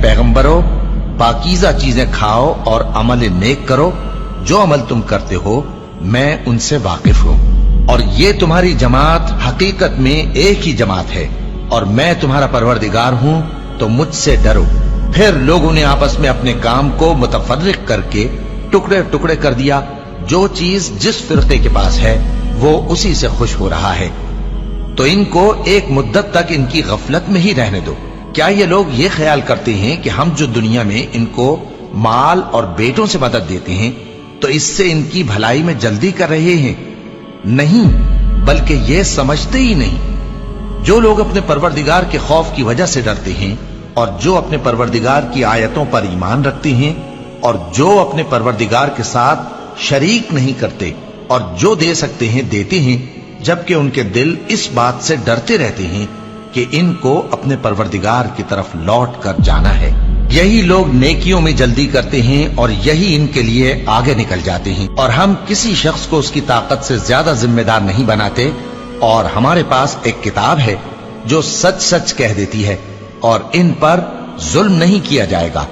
पैगंबरों, पाकीज़ा चीजें खाओ और अमल नेक करो। जो अमल तुम करते हो मैं उनसे वाकिफ हूं। और ये तुम्हारी जमात हकीकत में एक ही जमात है और मैं तुम्हारा परवरदिगार हूं, तो मुझसे डरो। फिर लोगों ने आपस में अपने काम को मुतफर्रिक करके टुकड़े टुकड़े कर दिया। जो चीज जिस फिरके के पास है वो उसी से खुश हो रहा है, तो इनको एक मुद्दत तक इनकी गफलत में ही रहने दो। क्या ये लोग ये ख्याल करते हैं कि हम जो दुनिया में इनको माल और बेटों से मदद देते हैं तो इससे इनकी भलाई में जल्दी कर रहे हैं? नहीं, बल्कि ये समझते ही नहीं। जो लोग अपने परवरदिगार के खौफ की वजह से डरते हैं और जो अपने परवरदिगार की आयतों पर ईमान रखते हैं और जो अपने परवरदिगार के साथ शरीक नहीं करते और जो दे सकते हैं देते हैं, जबकि उनके दिल इस बात से डरते रहते हैं कि इनको अपने परवरदिगार की तरफ लौट कर जाना है। यही लोग नेकियों में जल्दी करते हैं और यही इनके लिए आगे निकल जाते हैं। और हम किसी शख्स को उसकी ताकत से ज्यादा जिम्मेदार नहीं बनाते। और हमारे पास एक किताब है जो सच सच कह देती है और इन पर जुल्म नहीं किया जाएगा।